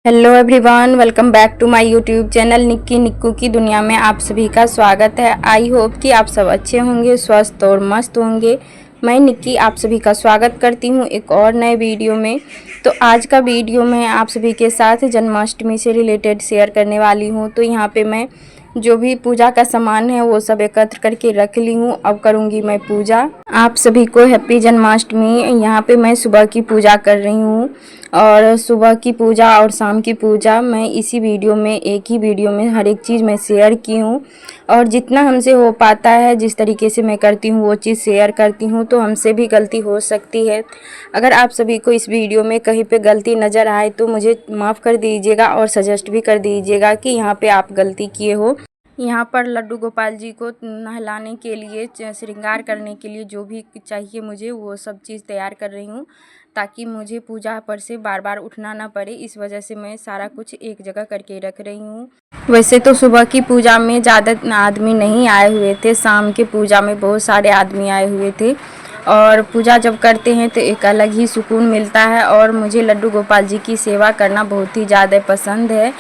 Hello everyone, welcome back to my YouTube channel Nikki Nikku की दुनिया में आप सभी का स्वागत है। आई होप कि आप सब अच्छे होंगे, स्वस्थ और मस्त होंगे। मैं निक्की आप सभी का स्वागत करती हूँ एक और नए वीडियो में। तो आज का वीडियो मैं आप सभी के साथ जन्माष्टमी से रिलेटेड शेयर करने वाली हूँ। तो यहाँ पे मैं जो भी पूजा का सामान है वो सब एकत्र करके रख ली हूँ। अब करूँगी मैं पूजा। आप सभी को हैप्पी जन्माष्टमी। यहाँ पे मैं सुबह की पूजा कर रही हूँ और सुबह की पूजा और शाम की पूजा मैं इसी वीडियो में, एक ही वीडियो में हर एक चीज़ मैं शेयर की हूँ। और जितना हमसे हो पाता है, जिस तरीके से मैं करती हूँ वो चीज़ शेयर करती हूँ। तो हमसे भी गलती हो सकती है। अगर आप सभी को इस वीडियो में कहीं पे गलती नज़र आए तो मुझे माफ़ कर दीजिएगा और सजेस्ट भी कर दीजिएगा कि यहाँ पे आप गलती किए हो। यहाँ पर लड्डू गोपाल जी को नहलाने के लिए, श्रृंगार करने के लिए जो भी चाहिए मुझे वो सब चीज़ तैयार कर रही हूँ, ताकि मुझे पूजा पर से बार बार उठना ना पड़े। इस वजह से मैं सारा कुछ एक जगह करके रख रही हूँ। वैसे तो सुबह की पूजा में ज़्यादा आदमी नहीं आए हुए थे, शाम के पूजा में बहुत सारे आदमी आए हुए थे। और पूजा जब करते हैं तो एक अलग ही सुकून मिलता है और मुझे लड्डू गोपाल जी की सेवा करना बहुत ही ज़्यादा पसंद है।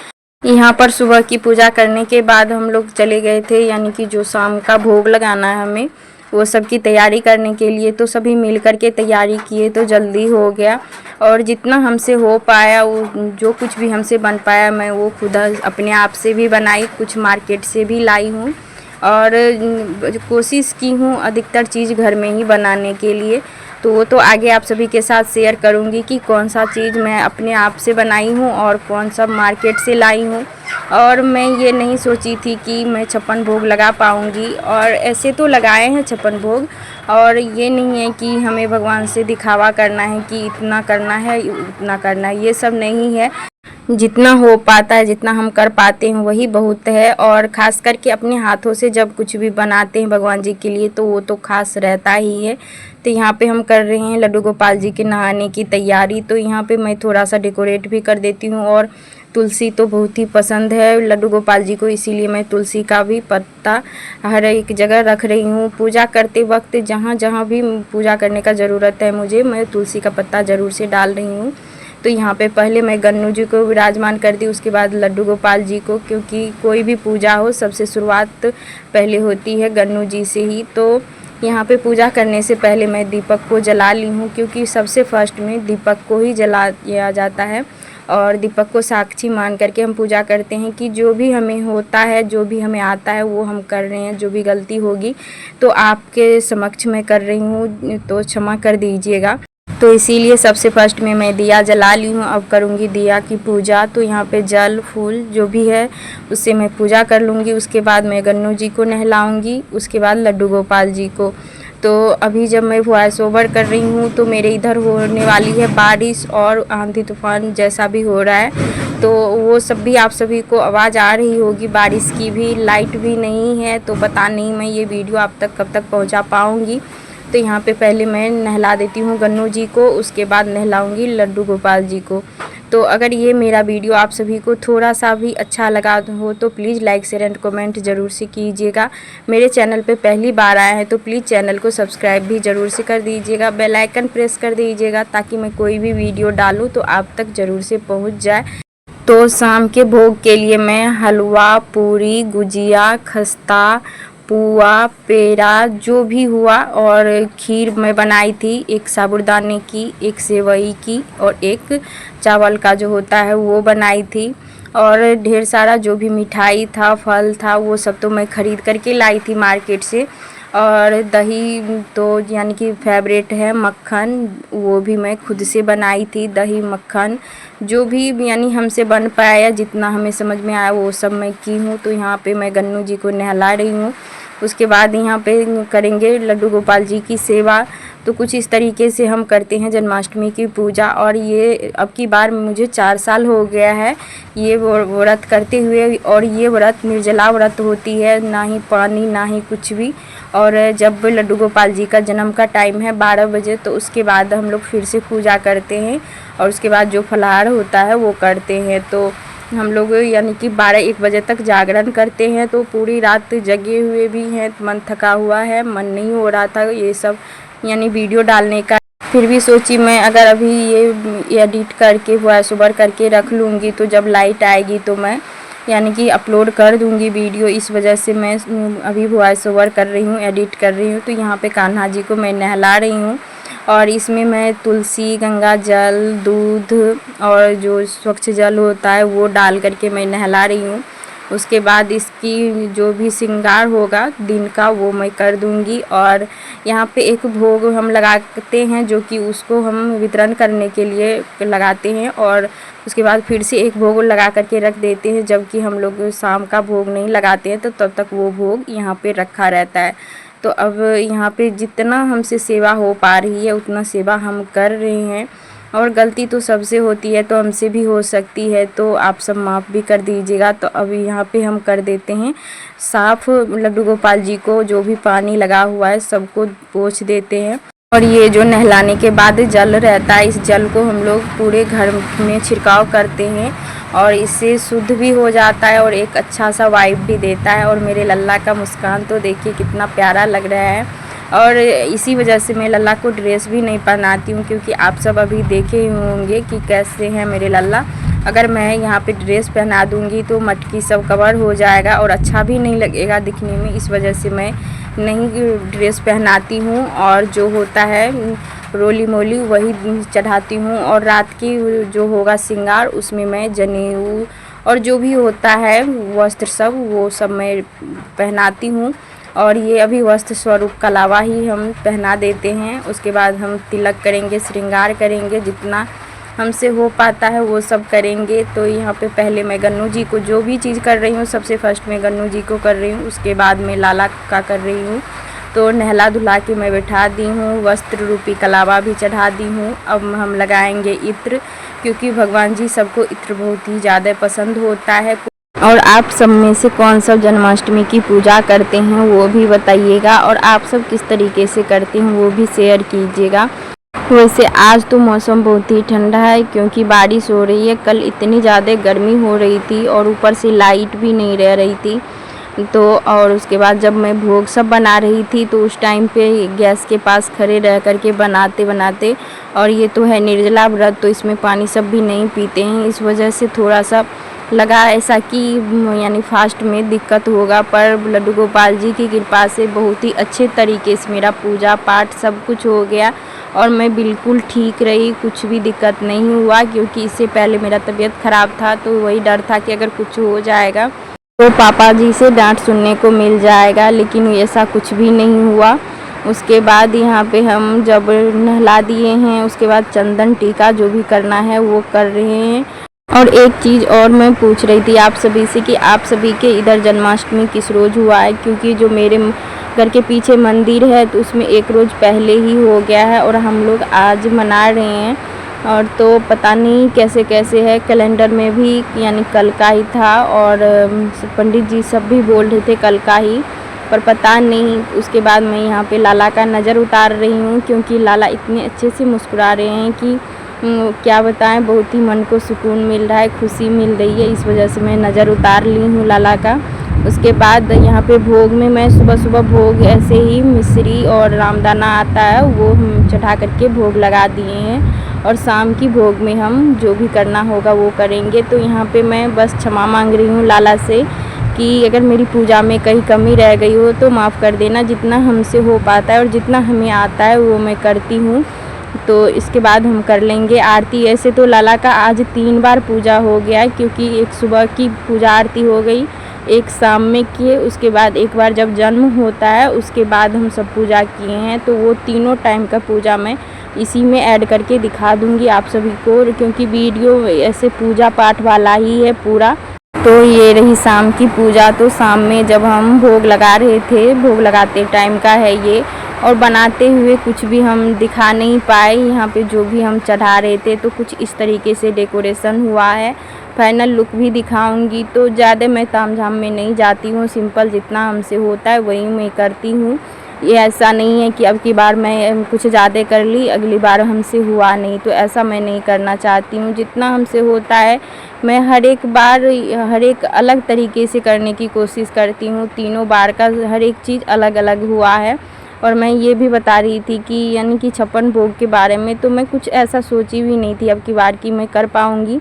यहाँ पर सुबह की पूजा करने के बाद हम लोग चले गए थे, यानी कि जो शाम का भोग लगाना है हमें, वो सब की तैयारी करने के लिए। तो सभी मिल कर के तैयारी किए तो जल्दी हो गया। और जितना हमसे हो पाया, वो जो कुछ भी हमसे बन पाया मैं वो खुद अपने आप से भी बनाई, कुछ मार्केट से भी लाई हूँ। और कोशिश की हूँ अधिकतर चीज़ घर में ही बनाने के लिए। तो वो तो आगे आप सभी के साथ शेयर करूँगी कि कौन सा चीज़ मैं अपने आप से बनाई हूँ और कौन सा मार्केट से लाई हूँ। और मैं ये नहीं सोची थी कि मैं 56 भोग लगा पाऊँगी, और ऐसे तो लगाए हैं 56 भोग। और ये नहीं है कि हमें भगवान से दिखावा करना है कि इतना करना है उतना करना है, ये सब नहीं है। जितना हो पाता है, जितना हम कर पाते हैं वही बहुत है। और ख़ास करके अपने हाथों से जब कुछ भी बनाते हैं भगवान जी के लिए तो वो तो खास रहता ही है। तो यहाँ पे हम कर रहे हैं लड्डू गोपाल जी के नहाने की तैयारी। तो यहाँ पे मैं थोड़ा सा डेकोरेट भी कर देती हूँ। और तुलसी तो बहुत ही पसंद है लड्डू गोपाल जी को, इसीलिए मैं तुलसी का भी पत्ता हर एक जगह रख रही हूँ। पूजा करते वक्त जहाँ जहाँ भी पूजा करने का ज़रूरत है मुझे, मैं तुलसी का पत्ता ज़रूर से डाल रही हूँ। तो यहाँ पे पहले मैं गन्नू जी को विराजमान कर दी, उसके बाद लड्डू गोपाल जी को, क्योंकि कोई भी पूजा हो सबसे शुरुआत पहले होती है गन्नू जी से ही। तो यहाँ पे पूजा करने से पहले मैं दीपक को जला ली हूँ, क्योंकि सबसे फर्स्ट में दीपक को ही जलाया जाता है। और दीपक को साक्षी मान करके हम पूजा करते हैं कि जो भी हमें होता है, जो भी हमें आता है वो हम कर रहे हैं। जो भी गलती होगी तो आपके समक्ष मैं कर रही हूँ, तो क्षमा कर दीजिएगा। तो इसीलिए सबसे फर्स्ट में मैं दिया जला ली हूँ। अब करूँगी दिया की पूजा। तो यहाँ पे जल फूल जो भी है उससे मैं पूजा कर लूँगी। उसके बाद मैं गन्नू जी को नहलाऊँगी, उसके बाद लड्डू गोपाल जी को। तो अभी जब मैं वॉइस ओवर कर रही हूँ तो मेरे इधर होने वाली है बारिश और आंधी तूफान जैसा भी हो रहा है, तो वो सब भी आप सभी को आवाज़ आ रही होगी बारिश की भी। लाइट भी नहीं है तो पता नहीं मैं ये वीडियो आप तक कब तक पहुँचा पाऊँगी। तो यहाँ पे पहले मैं नहला देती हूँ गन्नू जी को, उसके बाद नहलाऊँगी लड्डू गोपाल जी को। तो अगर ये मेरा वीडियो आप सभी को थोड़ा सा भी अच्छा लगा हो तो please like share and comment ज़रूर से कीजिएगा। मेरे चैनल पे पहली बार आए हैं तो प्लीज़ चैनल को सब्सक्राइब भी ज़रूर से कर दीजिएगा, बेल आइकन प्रेस कर दीजिएगा, ताकि मैं कोई भी वीडियो डालूँ तो आप तक ज़रूर से पहुँच जाए। तो शाम के भोग के लिए मैं हलवा, पूरी, गुजिया, खस्ता, पुआ, पेड़ा जो भी हुआ, और खीर मैं बनाई थी, एक साबूदाने की, एक सेवई की और एक चावल का जो होता है वो बनाई थी। और ढेर सारा जो भी मिठाई था, फल था, वो सब तो मैं ख़रीद करके लाई थी मार्केट से। और दही तो यानी कि फेवरेट है, मक्खन वो भी मैं खुद से बनाई थी। दही मक्खन जो भी यानी हमसे बन पाया, जितना हमें समझ में आया वो सब मैं की हूँ। तो यहाँ पे मैं गन्नू जी को नहला रही हूँ। उसके बाद यहाँ पे करेंगे लड्डू गोपाल जी की सेवा। तो कुछ इस तरीके से हम करते हैं जन्माष्टमी की पूजा। और ये अब की बार मुझे 4 साल हो गया है ये व्रत करते हुए। और ये व्रत निर्जला व्रत होती है, ना ही पानी ना ही कुछ भी। और जब लड्डू गोपाल जी का जन्म का टाइम है 12 बजे, तो उसके बाद हम लोग फिर से पूजा करते हैं और उसके बाद जो फलाहार होता है वो करते हैं। तो हम लोग यानी कि 12-1 बजे तक जागरण करते हैं। तो पूरी रात जगे हुए भी हैं, मन थका हुआ है, मन नहीं हो रहा था ये सब यानी वीडियो डालने का। फिर भी सोची मैं अगर अभी ये एडिट करके वॉइस ओवर करके रख लूँगी तो जब लाइट आएगी तो मैं यानी कि अपलोड कर दूँगी वीडियो। इस वजह से मैं अभी वॉइस ओवर कर रही हूँ, एडिट कर रही हूँ। तो यहाँ पे कान्हा जी को मैं नहला रही हूँ और इसमें मैं तुलसी, गंगा जल, दूध और जो स्वच्छ जल होता है वो डाल करके मैं नहला रही हूँ। उसके बाद इसकी जो भी श्रृंगार होगा दिन का वो मैं कर दूंगी। और यहाँ पे एक भोग हम लगाते हैं जो कि उसको हम वितरण करने के लिए लगाते हैं और उसके बाद फिर से एक भोग लगा करके रख देते हैं। जबकि हम लोग शाम का भोग नहीं लगाते हैं तो तब तक वो भोग यहाँ पे रखा रहता है। तो अब यहाँ पे जितना हमसे सेवा हो पा रही है उतना सेवा हम कर रहे हैं और गलती तो सबसे होती है तो हमसे भी हो सकती है, तो आप सब माफ़ भी कर दीजिएगा। तो अभी यहाँ पे हम कर देते हैं साफ़ लड्डू गोपाल जी को, जो भी पानी लगा हुआ है सबको पोंछ देते हैं। और ये जो नहलाने के बाद जल रहता है, इस जल को हम लोग पूरे घर में छिड़काव करते हैं और इससे शुद्ध भी हो जाता है और एक अच्छा सा वाइब भी देता है। और मेरे लल्ला का मुस्कान तो देखिए कितना प्यारा लग रहा है। और इसी वजह से मैं लल्ला को ड्रेस भी नहीं पहनाती हूँ, क्योंकि आप सब अभी देखे ही होंगे कि कैसे हैं मेरे लल्ला। अगर मैं यहाँ पे ड्रेस पहना दूँगी तो मटकी सब कवर हो जाएगा और अच्छा भी नहीं लगेगा दिखने में। इस वजह से मैं नहीं ड्रेस पहनाती हूँ और जो होता है रोली मोली वही चढ़ाती हूँ। और रात की जो होगा श्रृंगार उसमें मैं जनेऊ और जो भी होता है वस्त्र सब वो सब मैं पहनाती हूँ। और ये अभी वस्त्र स्वरूप कलावा ही हम पहना देते हैं। उसके बाद हम तिलक करेंगे, श्रृंगार करेंगे, जितना हमसे हो पाता है वो सब करेंगे। तो यहाँ पे पहले मैं गन्नू जी को जो भी चीज़ कर रही हूँ सबसे फर्स्ट में गन्नू जी को कर रही हूँ, उसके बाद मैं लाला का कर रही हूँ। तो नहला धुला के मैं बैठा दी हूँ, वस्त्र रूपी कलावा भी चढ़ा दी हूँ। अब हम लगाएंगे इत्र, क्योंकि भगवान जी सबको इत्र बहुत ही ज़्यादा पसंद होता है। और आप सब में से कौन सब जन्माष्टमी की पूजा करते हैं वो भी बताइएगा और आप सब किस तरीके से करते हैं वो भी शेयर कीजिएगा। वैसे आज तो मौसम बहुत ही ठंडा है क्योंकि बारिश हो रही है। कल इतनी ज़्यादा गर्मी हो रही थी और ऊपर से लाइट भी नहीं रह रही थी। तो और उसके बाद जब मैं भोग सब बना रही थी तो उस टाइम पे गैस के पास खड़े रह करके बनाते बनाते, और ये तो है निर्जला व्रत तो इसमें पानी सब भी नहीं पीते हैं, इस वजह से थोड़ा सा लगा ऐसा कि यानी फास्ट में दिक्कत होगा। पर लड्डू गोपाल जी की कृपा से बहुत ही अच्छे तरीके से मेरा पूजा पाठ सब कुछ हो गया और मैं बिल्कुल ठीक रही, कुछ भी दिक्कत नहीं हुआ। क्योंकि इससे पहले मेरा तबीयत ख़राब था तो वही डर था कि अगर कुछ हो जाएगा तो पापा जी से डांट सुनने को मिल जाएगा, लेकिन ऐसा कुछ भी नहीं हुआ। उसके बाद यहाँ पे हम जब नहला दिए हैं उसके बाद चंदन टीका जो भी करना है वो कर रहे हैं। और एक चीज़ और मैं पूछ रही थी आप सभी से कि आप सभी के इधर जन्माष्टमी किस रोज़ हुआ है, क्योंकि जो मेरे घर के पीछे मंदिर है तो उसमें एक रोज़ पहले ही हो गया है और हम लोग आज मना रहे हैं। और तो पता नहीं कैसे कैसे है, कैलेंडर में भी यानी कल का ही था और पंडित जी सब भी बोल रहे थे कल का ही, पर पता नहीं। उसके बाद मैं यहाँ पे लाला का नज़र उतार रही हूँ क्योंकि लाला इतने अच्छे से मुस्कुरा रहे हैं कि क्या बताएं, बहुत ही मन को सुकून मिल रहा है, खुशी मिल रही है। इस वजह से मैं नज़र उतार ली हूँ लाला का। उसके बाद यहाँ पे भोग में मैं सुबह सुबह भोग ऐसे ही मिश्री और रामदाना आता है वो हम चढ़ा करके भोग लगा दिए हैं और शाम की भोग में हम जो भी करना होगा वो करेंगे। तो यहाँ पे मैं बस क्षमा मांग रही हूँ लाला से कि अगर मेरी पूजा में कहीं कमी रह गई हो तो माफ़ कर देना। जितना हमसे हो पाता है और जितना हमें आता है वो मैं करती हूँ। तो इसके बाद हम कर लेंगे आरती। ऐसे तो लाला का आज 3 बार पूजा हो गया है, क्योंकि एक सुबह की पूजा आरती हो गई, एक शाम में किए, उसके बाद एक बार जब जन्म होता है उसके बाद हम सब पूजा किए हैं। तो वो तीनों टाइम का पूजा मैं इसी में ऐड करके दिखा दूंगी आप सभी को, क्योंकि वीडियो ऐसे पूजा पाठ वाला ही है पूरा। तो ये रही शाम की पूजा। तो शाम में जब हम भोग लगा रहे थे, भोग लगाते टाइम का है ये, और बनाते हुए कुछ भी हम दिखा नहीं पाए। यहाँ पे जो भी हम चढ़ा रहे थे तो कुछ इस तरीके से डेकोरेशन हुआ है। फाइनल लुक भी दिखाऊंगी। तो ज़्यादा मैं तामझाम में नहीं जाती हूँ, सिंपल जितना हमसे होता है वही मैं करती हूँ। ये ऐसा नहीं है कि अब की बार मैं कुछ ज़्यादा कर ली अगली बार हमसे हुआ नहीं, तो ऐसा मैं नहीं करना चाहती हूँ। जितना हमसे होता है मैं हर एक बार हर एक अलग तरीके से करने की कोशिश करती हूँ। तीनों बार का हर एक चीज़ अलग अलग हुआ है। और मैं ये भी बता रही थी कि यानी कि 56 भोग के बारे में, तो मैं कुछ ऐसा सोची भी नहीं थी अब की बार कि मैं कर पाऊँगी।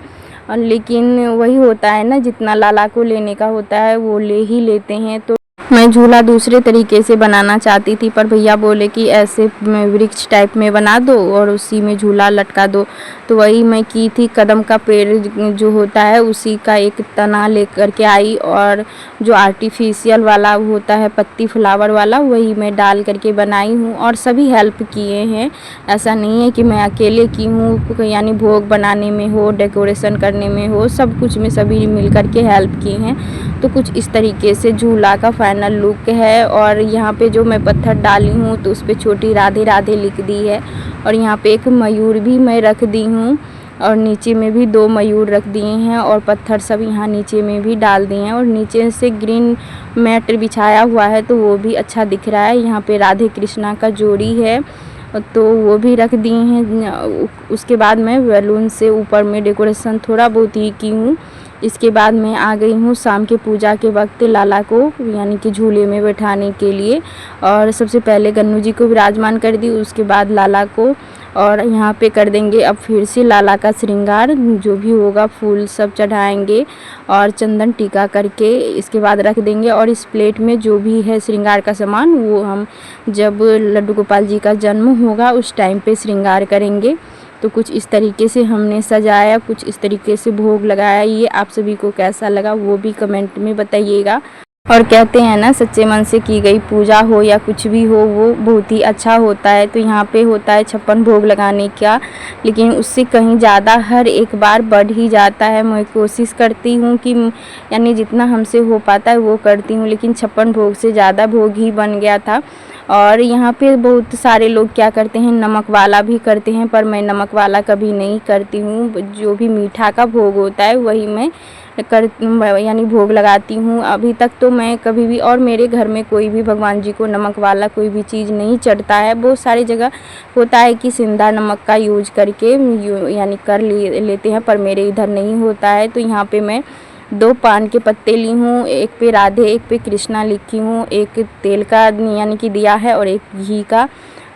लेकिन वही होता है ना, जितना लाला को लेने का होता है वो ले ही लेते हैं। तो मैं झूला दूसरे तरीके से बनाना चाहती थी, पर भैया बोले कि ऐसे वृक्ष टाइप में बना दो और उसी में झूला लटका दो। तो वही मैं की थी, कदम का पेड़ जो होता है उसी का एक तना लेकर के आई, और जो आर्टिफिशियल वाला होता है पत्ती फ्लावर वाला, वही मैं डाल करके बनाई हूँ। और सभी हेल्प किए हैं, ऐसा नहीं है कि मैं अकेले की हूँ, यानी भोग बनाने में हो, डेकोरेशन करने में हो, सब कुछ में सभी मिल करके हेल्प किए हैं। तो कुछ इस तरीके से झूला का फाइनल लुक है। और यहाँ पे जो मैं पत्थर डाली हूँ तो उस पर छोटी राधे राधे लिख दी है, और यहाँ पे एक मयूर भी मैं रख दी हूँ, और नीचे में भी 2 मयूर रख दिए हैं, और पत्थर सब यहाँ नीचे में भी डाल दिए हैं, और नीचे से ग्रीन मैट बिछाया हुआ है तो वो भी अच्छा दिख रहा है। यहाँ पे राधे कृष्णा का जोड़ी है तो वो भी रख दिए हैं। उसके बाद मैं बैलून से ऊपर में डेकोरेशन थोड़ा बहुत ही की हूँ। इसके बाद मैं आ गई हूँ शाम के पूजा के वक्त लाला को यानी कि झूले में बैठाने के लिए, और सबसे पहले गन्नू जी को विराजमान कर दी, उसके बाद लाला को, और यहाँ पे कर देंगे अब फिर से लाला का श्रृंगार, जो भी होगा फूल सब चढ़ाएंगे और चंदन टीका करके इसके बाद रख देंगे। और इस प्लेट में जो भी है श्रृंगार का सामान वो हम जब लड्डू गोपाल जी का जन्म होगा उस टाइम पे श्रृंगार करेंगे। तो कुछ इस तरीके से हमने सजाया, कुछ इस तरीके से भोग लगाया। ये आप सभी को कैसा लगा वो भी कमेंट में बताइएगा। और कहते हैं ना, सच्चे मन से की गई पूजा हो या कुछ भी हो वो बहुत ही अच्छा होता है। तो यहाँ पे होता है 56 भोग लगाने का, लेकिन उससे कहीं ज़्यादा हर एक बार बढ़ ही जाता है। मैं कोशिश करती हूँ कि यानी जितना हमसे हो पाता है वो करती हूँ, लेकिन 56 भोग से ज़्यादा भोग ही बन गया था। और यहाँ पे बहुत सारे लोग क्या करते हैं, नमक वाला भी करते हैं, पर मैं नमक वाला कभी नहीं करती हूँ। जो भी मीठा का भोग होता है वही मैं यानी भोग लगाती हूँ। अभी तक तो मैं कभी भी, और मेरे घर में कोई भी भगवान जी को नमक वाला कोई भी चीज़ नहीं चढ़ता है। बहुत सारी जगह होता है कि सिंधा नमक का यूज करके यानी कर लेते हैं, पर मेरे इधर नहीं होता है। तो यहाँ पे मैं 2 पान के पत्ते ली हूँ, एक पे राधे एक पे कृष्णा लिखी हूँ, एक तेल का यानी कि दिया है और एक घी का।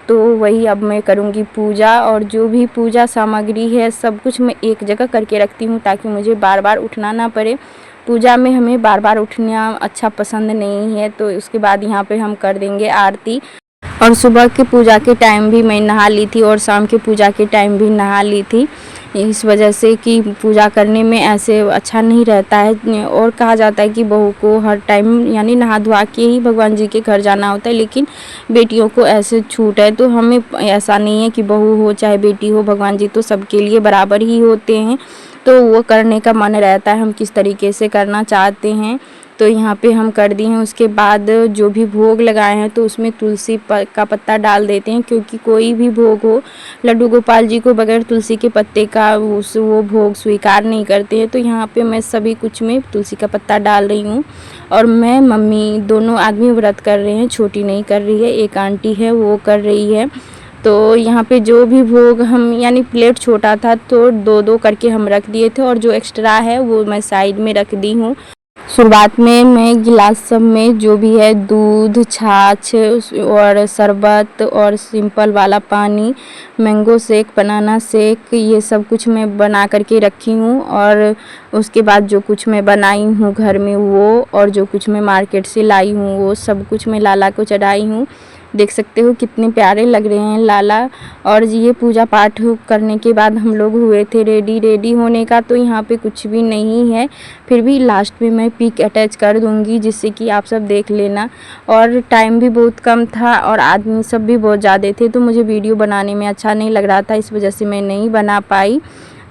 तो वही अब मैं करूँगी पूजा, और जो भी पूजा सामग्री है सब कुछ मैं एक जगह करके रखती हूँ ताकि मुझे बार बार उठना ना पड़े। पूजा में हमें बार बार उठना अच्छा पसंद नहीं है। तो उसके बाद यहाँ पे हम कर देंगे आरती। और सुबह के पूजा के टाइम भी मैं नहा ली थी और शाम के पूजा के टाइम भी नहा ली थी, इस वजह से कि पूजा करने में ऐसे अच्छा नहीं रहता है। और कहा जाता है कि बहू को हर टाइम यानी नहा धोआ के ही भगवान जी के घर जाना होता है, लेकिन बेटियों को ऐसे छूट है। तो हमें ऐसा नहीं है कि बहू हो चाहे बेटी हो, भगवान जी तो सबके लिए बराबर ही होते हैं। तो वो करने का मन रहता है, हम किस तरीके से करना चाहते हैं। तो यहाँ पे हम कर दिए हैं। उसके बाद जो भी भोग लगाए हैं तो उसमें तुलसी का पत्ता डाल देते हैं, क्योंकि कोई भी भोग हो लड्डू गोपाल जी को बगैर तुलसी के पत्ते का वो भोग स्वीकार नहीं करते हैं। तो यहाँ पे मैं सभी कुछ में तुलसी का पत्ता डाल रही हूँ, और मैं मम्मी दोनों आदमी व्रत कर रहे हैं, छोटी नहीं कर रही है, एक आंटी है वो कर रही है। तो यहाँ पे जो भी भोग हम यानी प्लेट छोटा था तो 2-2 करके हम रख दिए थे, और जो एक्स्ट्रा है वो मैं साइड में रख दी हूँ। शुरुआत में मैं गिलास सब में जो भी है दूध, छाछ और शरबत और सिंपल वाला पानी, मैंगो शेक, बनाना शेक, ये सब कुछ मैं बना करके रखी हूँ। और उसके बाद जो कुछ मैं बनाई हूँ घर में वो, और जो कुछ मैं मार्केट से लाई हूँ वो सब कुछ मैं लाला को चढ़ाई हूँ। देख सकते हो कितने प्यारे लग रहे हैं लाला। और ये पूजा पाठ करने के बाद हम लोग हुए थे रेडी होने का, तो यहाँ पे कुछ भी नहीं है, फिर भी लास्ट में मैं पिक अटैच कर दूँगी जिससे कि आप सब देख लेना। और टाइम भी बहुत कम था और आदमी सब भी बहुत ज़्यादा थे, तो मुझे वीडियो बनाने में अच्छा नहीं लग रहा था, इस वजह से मैं नहीं बना पाई।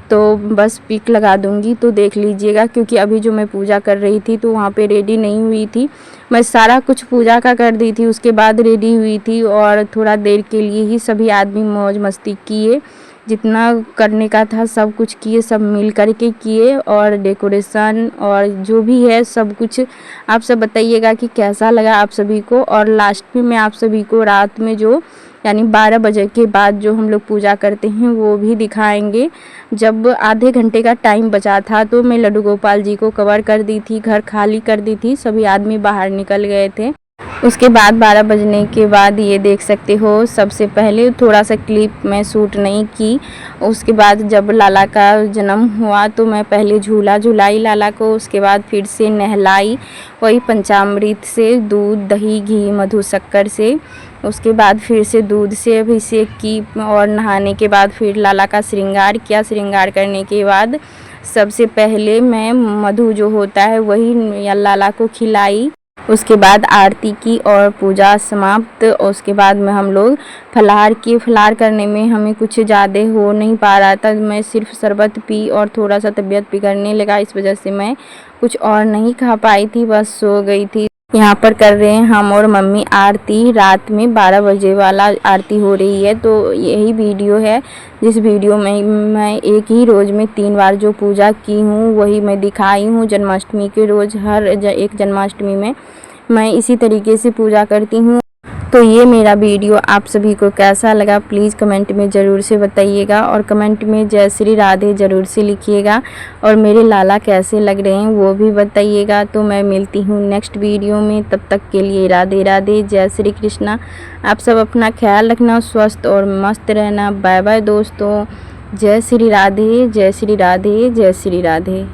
तो बस पिक लगा दूँगी तो देख लीजिएगा, क्योंकि अभी जो मैं पूजा कर रही थी तो वहाँ पे रेडी नहीं हुई थी। मैं सारा कुछ पूजा का कर दी थी, उसके बाद रेडी हुई थी, और थोड़ा देर के लिए ही सभी आदमी मौज मस्ती किए, जितना करने का था सब कुछ किए, सब मिल कर के किए। और डेकोरेशन और जो भी है सब कुछ आप सब बताइएगा कि कैसा लगा आप सभी को। और लास्ट में मैं आप सभी को रात में जो यानी 12 बजे के बाद जो हम लोग पूजा करते हैं वो भी दिखाएंगे। जब आधे घंटे का टाइम बचा था तो मैं लड्डू गोपाल जी को कवर कर दी थी, घर खाली कर दी थी, सभी आदमी बाहर निकल गए थे। उसके बाद 12 बजने के बाद ये देख सकते हो, सबसे पहले थोड़ा सा क्लिप मैं शूट नहीं की। उसके बाद जब लाला का जन्म हुआ तो मैं पहले झूला झुलाई लाला को, उसके बाद फिर से नहलाई वही पंचामृत से, दूध दही घी मधु शक्कर से। उसके बाद फिर से दूध से अभिषेक की और नहाने के बाद फिर लाला का श्रृंगार किया। श्रृंगार करने के बाद सबसे पहले मैं मधु जो होता है वही लाला को खिलाई। उसके बाद आरती की और पूजा समाप्त। उसके बाद में हम लोग फलाहार किए। फलाहार करने में हमें कुछ ज़्यादा हो नहीं पा रहा था, मैं सिर्फ शरबत पी और थोड़ा सा तबीयत बिगड़ने लगा, इस वजह से मैं कुछ और नहीं खा पाई थी, बस सो गई थी। यहाँ पर कर रहे हैं हम और मम्मी आरती। रात में 12 बजे वाला आरती हो रही है। तो यही वीडियो है जिस वीडियो में मैं एक ही रोज़ में 3 बार जो पूजा की हूँ वही मैं दिखाई हूँ। जन्माष्टमी के रोज़ हर एक जन्माष्टमी में मैं इसी तरीके से पूजा करती हूँ। तो ये मेरा वीडियो आप सभी को कैसा लगा प्लीज़ कमेंट में ज़रूर से बताइएगा, और कमेंट में जय श्री राधे ज़रूर से लिखिएगा, और मेरे लाला कैसे लग रहे हैं वो भी बताइएगा। तो मैं मिलती हूँ नेक्स्ट वीडियो में, तब तक के लिए राधे राधे, जय श्री कृष्णा। आप सब अपना ख्याल रखना, स्वस्थ और मस्त रहना। बाय बाय दोस्तों। जय श्री राधे, जय श्री राधे, जय श्री राधे।